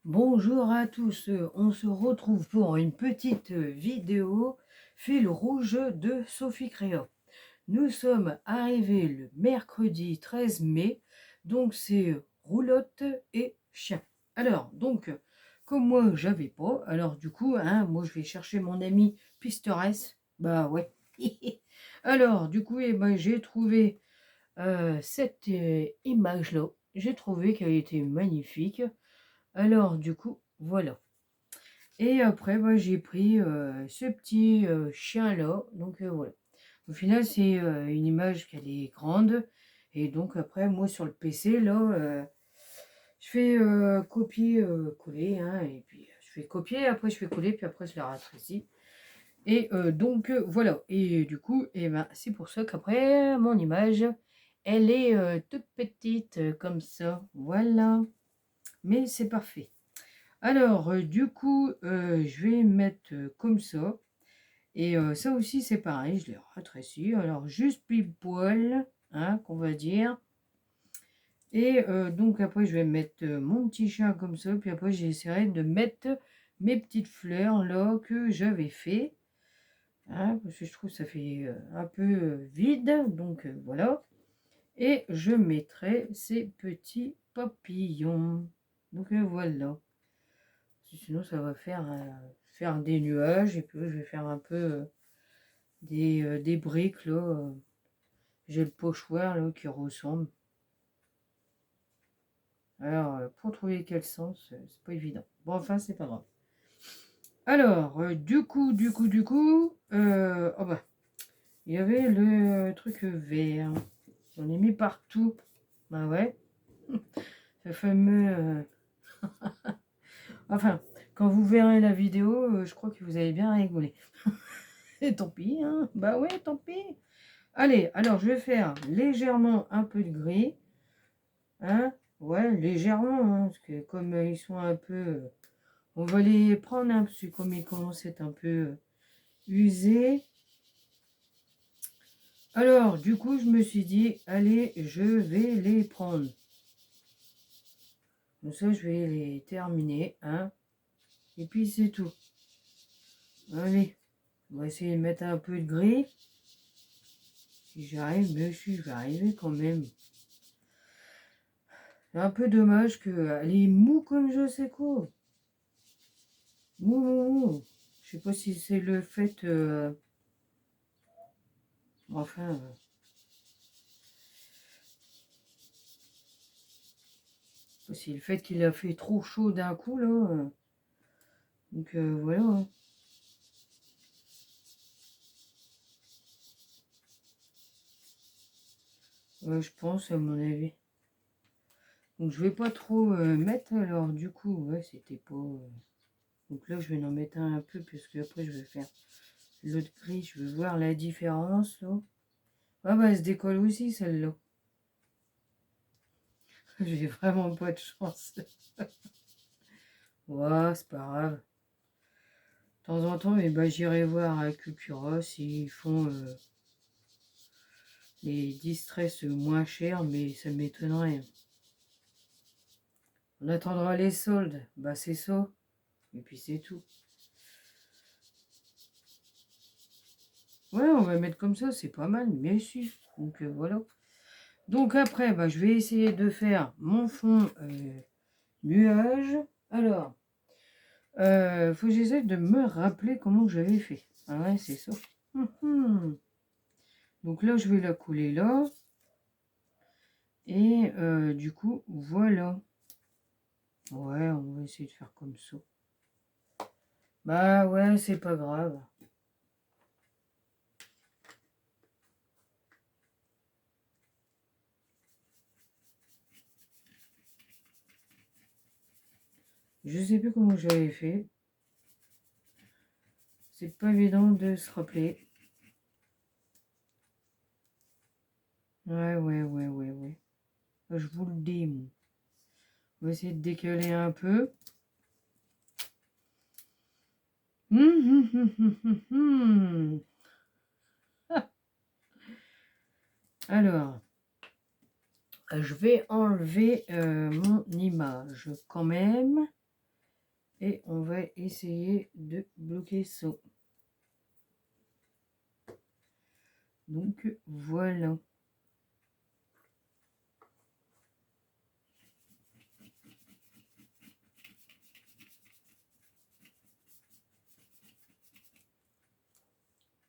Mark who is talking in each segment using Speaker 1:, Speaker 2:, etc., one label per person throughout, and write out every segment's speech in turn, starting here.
Speaker 1: Bonjour à tous, on se retrouve pour une petite vidéo fil rouge de Sophie Créa. Nous sommes arrivés le mercredi 13 mai, donc c'est roulotte et chien. Alors, donc, comme moi j'avais pas, alors du coup, moi je vais chercher mon ami Pisteresse, bah ouais. Alors, du coup, j'ai trouvé cette image-là, j'ai trouvé qu'elle était magnifique. Alors, du coup, voilà. Et après, j'ai pris ce petit chien-là. Donc, voilà. Au final, c'est une image qui est grande. Et donc, après, moi, sur le PC, là, je fais copier-coller. Et puis, je fais copier, après, je fais coller, puis après, je la rétrécis. Et donc, voilà. Et du coup, c'est pour ça qu'après, mon image, elle est toute petite, comme ça. Voilà. Mais c'est parfait. Alors, du coup, je vais mettre comme ça. Et ça aussi, c'est pareil, je l'ai rétréci. Alors, juste pile poil, qu'on va dire. Et donc, après, je vais mettre mon petit chat comme ça. Puis après, j'essaierai de mettre mes petites fleurs là que j'avais fait. Parce que je trouve que ça fait un peu vide. Donc, voilà. Et je mettrai ces petits papillons. Donc, voilà. Sinon, ça va faire des nuages. Et puis, je vais faire un peu des briques, là. J'ai le pochoir, là, qui ressemble. Alors, pour trouver quel sens, c'est pas évident. Bon, enfin, c'est pas grave. Alors, du coup, oh bah, il y avait le truc vert. On est mis partout. Bah ouais. Ce fameux... Enfin, quand vous verrez la vidéo, je crois que vous allez bien rigoler. Et tant pis, Bah ouais, tant pis. Allez, alors je vais faire légèrement un peu de gris. Ouais, légèrement, parce que comme ils sont un peu... on va les prendre, parce que comme ils commencent à être un peu usés. Alors, du coup, je me suis dit, allez, je vais les prendre. Comme ça, je vais les terminer, Et puis, c'est tout. Allez, on va essayer de mettre un peu de gris. Si j'arrive, mais si je vais arriver quand même. C'est un peu dommage qu'elle est mou comme je sais quoi. Mou, mou, mou. Je sais pas si c'est le fait... enfin... c'est le fait qu'il a fait trop chaud d'un coup, là. Donc, voilà. Ouais, je pense, à mon avis. Donc, je vais pas trop mettre, alors, du coup, ouais, c'était pas... Donc là, je vais en mettre un peu, puisque après, je vais faire l'autre gris. Je vais voir la différence, là. Ah bah, elle se décolle aussi, celle-là. J'ai vraiment pas de chance. Ouais, c'est pas grave. De temps en temps, j'irai voir à Cultura s'ils font les distress moins chers, mais ça m'étonnerait. On attendra les soldes, bah c'est ça. Et puis c'est tout. Ouais, on va mettre comme ça, c'est pas mal, bien sûr. Donc voilà. Donc après, je vais essayer de faire mon fond nuage. Alors, faut que j'essaie de me rappeler comment j'avais fait. Ah ouais, c'est ça. Donc là, je vais la couler là. Et du coup, voilà. Ouais, on va essayer de faire comme ça. Bah ouais, c'est pas grave. Je sais plus comment j'avais fait. C'est pas évident de se rappeler. Ouais. Je vous le dis, moi. On va essayer de décaler un peu. Alors, je vais enlever mon image quand même. Et on va essayer de bloquer ça. Donc voilà.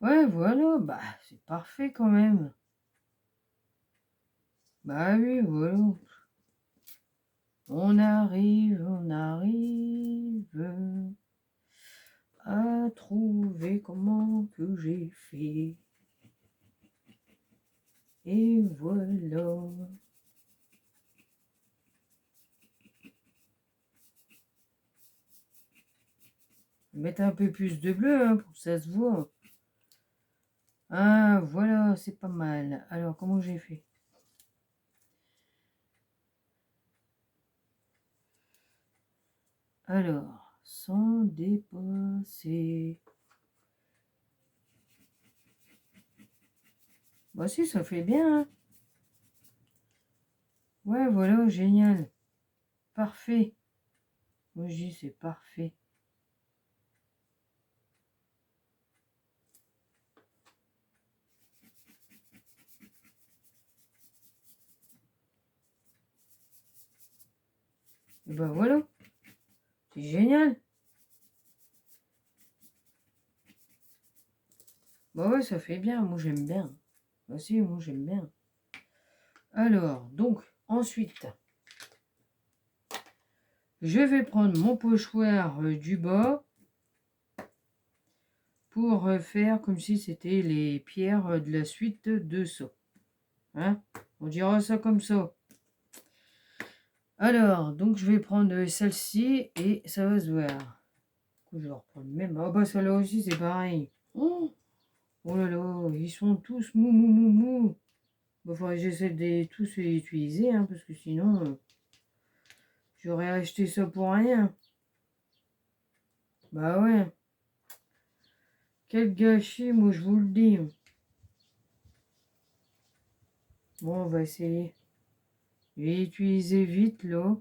Speaker 1: Ouais, voilà, bah c'est parfait quand même. Bah oui, voilà. On arrive à trouver comment que j'ai fait. Et voilà. Mettre un peu plus de bleu hein, pour que ça se voit. Ah, voilà, c'est pas mal. Alors, comment j'ai fait? Alors, sans dépasser. Bah si, ça fait bien. Hein. Ouais, voilà, génial. Parfait. Moi, je dis, c'est parfait. Et ben voilà. C'est génial. Bah ouais, ça fait bien. Moi, j'aime bien. Bah si, moi, j'aime bien. Alors, donc, ensuite, je vais prendre mon pochoir du bas pour faire comme si c'était les pierres de la suite de ça. Hein? On dira ça comme ça. Alors, donc je vais prendre celle-ci et ça va se voir. Je vais reprendre même. Ah bah celle-là aussi c'est pareil. Oh, oh là là, ils sont tous mou mou mou mou. Bah, faudrait que j'essaie de tous les utiliser hein, parce que sinon j'aurais acheté ça pour rien. Bah ouais. Quel gâchis, moi je vous le dis. Bon, on va essayer. Je vais utiliser vite là.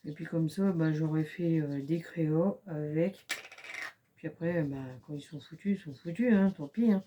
Speaker 1: Et puis comme ça, bah, j'aurais fait des créas avec. Puis après, bah, quand ils sont foutus, hein, tant pis. Hein.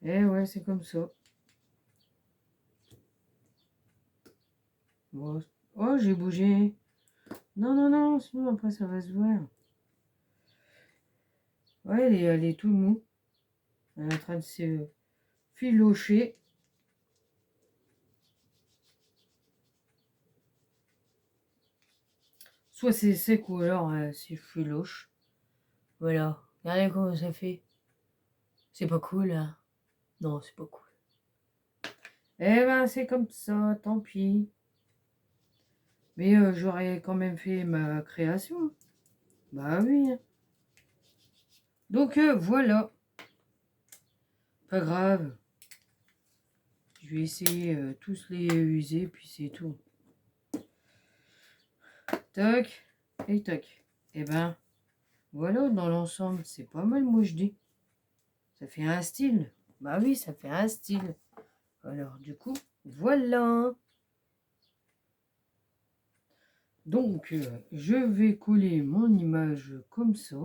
Speaker 1: Eh ouais, c'est comme ça. Bon. Oh, j'ai bougé. Non, non, non, sinon après ça va se voir. Ouais, elle est tout mou. Elle est en train de se filocher. Soit c'est sec ou alors c'est filoche. Voilà. Regardez comment ça fait. C'est pas cool, hein. Non, c'est pas cool. Eh ben, c'est comme ça, tant pis. Mais j'aurais quand même fait ma création. Bah oui. Hein. Donc voilà. Pas grave. Je vais essayer tous les user, puis c'est tout. Tac. Et tac. Eh ben, voilà, dans l'ensemble, c'est pas mal, moi je dis. Ça fait un style. Bah oui, ça fait un style. Alors, du coup, voilà. Donc, je vais coller mon image comme ça.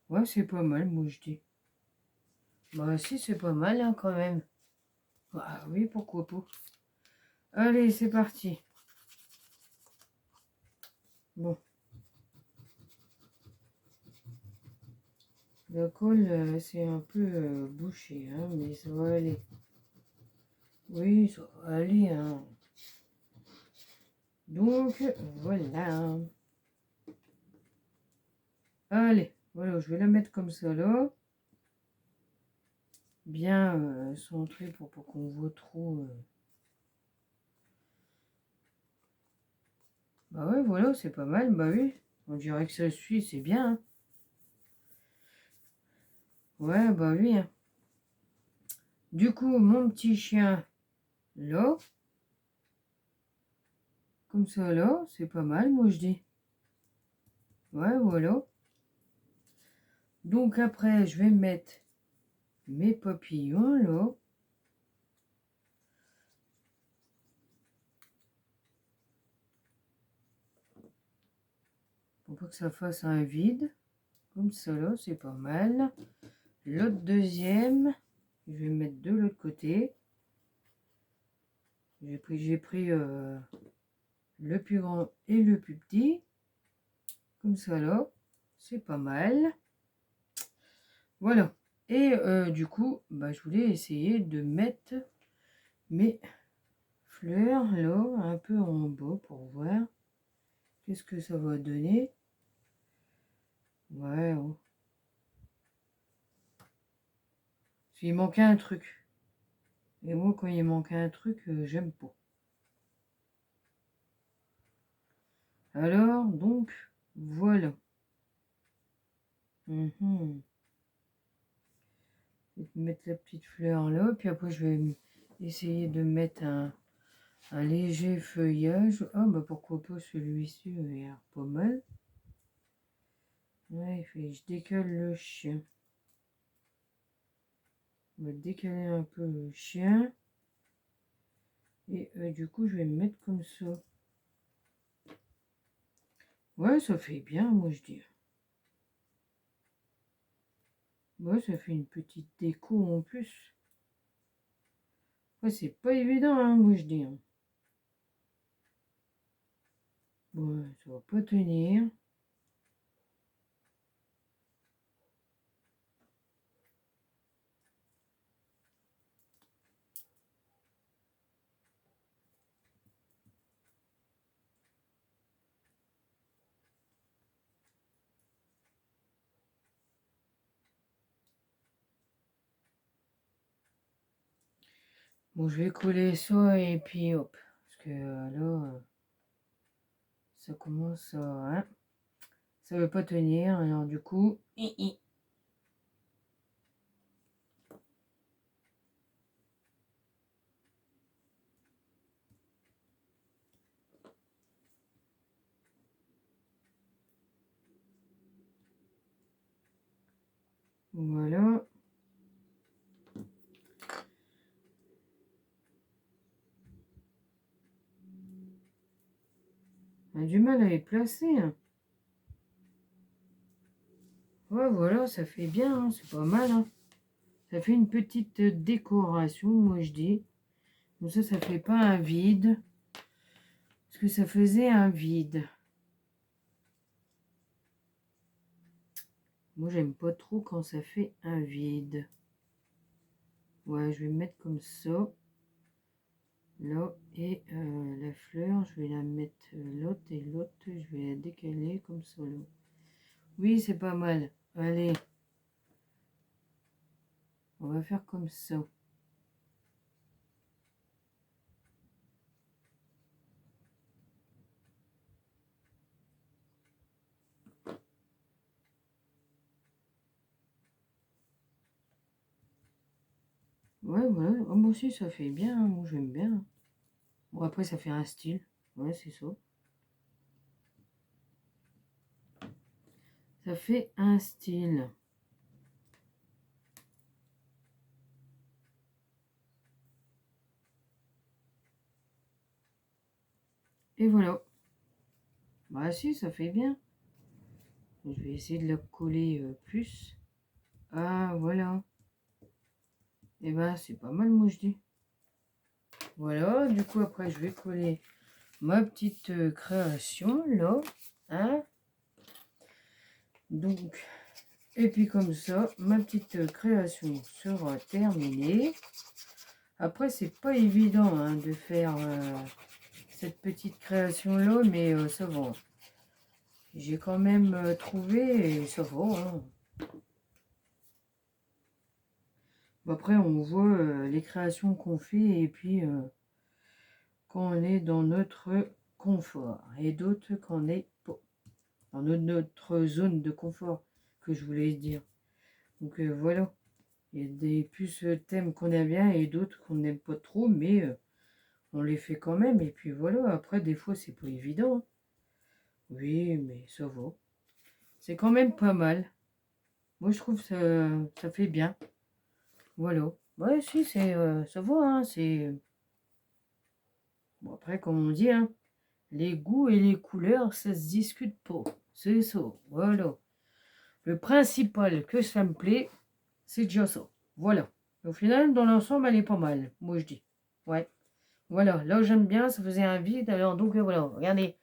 Speaker 1: Ouais, c'est pas mal, moi je dis. Bah si, c'est pas mal hein, quand même. Ah oui, pourquoi pas. Allez, c'est parti. Bon. La colle, c'est un peu bouché, hein, mais ça va aller. Oui, ça va aller. Hein. Donc, voilà. Allez, voilà, je vais la mettre comme ça là. Bien centré pour pas qu'on voit trop. Bah ouais, voilà, c'est pas mal, bah oui. On dirait que ça suit, c'est bien. Hein. Ouais, bah oui. Hein. Du coup, mon petit chien, là. Comme ça, là, c'est pas mal, moi je dis. Ouais, voilà. Donc après, je vais mettre mes papillons, là. que ça fasse un vide. Comme ça là, c'est pas mal. L'autre deuxième, je vais mettre de l'autre côté. J'ai pris le plus grand et le plus petit. Comme ça là, c'est pas mal. Voilà. Et du coup, bah, je voulais essayer de mettre mes fleurs là, un peu en bas pour voir qu'est-ce que ça va donner. Ouais, oh. Il manquait un truc. Et moi, quand il manque un truc, j'aime pas. Alors, donc, voilà. Je vais mettre la petite fleur là, puis après je vais essayer de mettre un léger feuillage. Ah bah pourquoi pas celui-ci, il a l'air pas mal. Ouais, je décale le chien. On va décaler un peu le chien. Et du coup, je vais me mettre comme ça. Ouais, ça fait bien, moi je dis. Ouais, ça fait une petite déco en plus. Ouais, c'est pas évident, hein, moi je dis. Bon, ça va pas tenir. Bon, je vais coller ça et puis hop. Parce que là, ça commence à... Hein, ça veut pas tenir. Alors du coup... Voilà. On a du mal à les placer. Hein. Ouais, voilà, ça fait bien. Hein, c'est pas mal. Hein. Ça fait une petite décoration, moi je dis. Comme ça fait pas un vide. Parce que ça faisait un vide. Moi, j'aime pas trop quand ça fait un vide. Ouais, je vais mettre comme ça. Là, et la fleur, je vais la mettre l'autre et l'autre, je vais la décaler comme ça. Là. Oui, c'est pas mal. Allez, on va faire comme ça. Ouais, voilà. Oh, moi aussi, ça fait bien. Hein. Moi, j'aime bien. Bon, après, ça fait un style. Ouais, c'est ça. Ça fait un style. Et voilà. Bah si, ça fait bien. Je vais essayer de la coller plus. Ah, voilà. Et ben, c'est pas mal, moi, je dis. Voilà, du coup, après, je vais coller ma petite création, là. Hein. Donc, et puis comme ça, ma petite création sera terminée. Après, c'est pas évident hein, de faire cette petite création-là, mais ça va. J'ai quand même trouvé et ça va. Hein. Bon, après, on voit les créations qu'on fait et puis quand on est dans notre confort. Et d'autres quand on est dans notre zone de confort, que je voulais dire. Donc voilà. Il y a des plus thèmes qu'on aime bien et d'autres qu'on n'aime pas trop, mais on les fait quand même. Et puis voilà, après, des fois, c'est pas évident. Hein. Oui, mais ça va. C'est quand même pas mal. Moi, je trouve ça fait bien. Voilà. Ouais, si, ça va. Hein, c'est... Bon, après, comme on dit, hein, les goûts et les couleurs, ça se discute pas. c'est ça, voilà. Le principal que ça me plaît, c'est déjà ça. Voilà. Au final, dans l'ensemble, elle est pas mal, moi je dis. Ouais. Voilà, là j'aime bien, ça faisait un vide, alors donc voilà, regardez,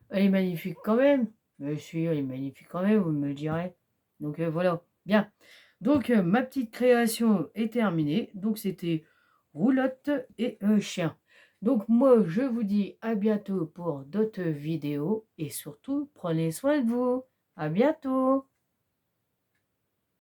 Speaker 1: elle est magnifique quand même. Mais si, elle est magnifique quand même, vous me direz. Donc voilà, bien. Donc ma petite création est terminée. Donc c'était roulotte et chien. Donc moi je vous dis à bientôt pour d'autres vidéos et surtout prenez soin de vous. À bientôt.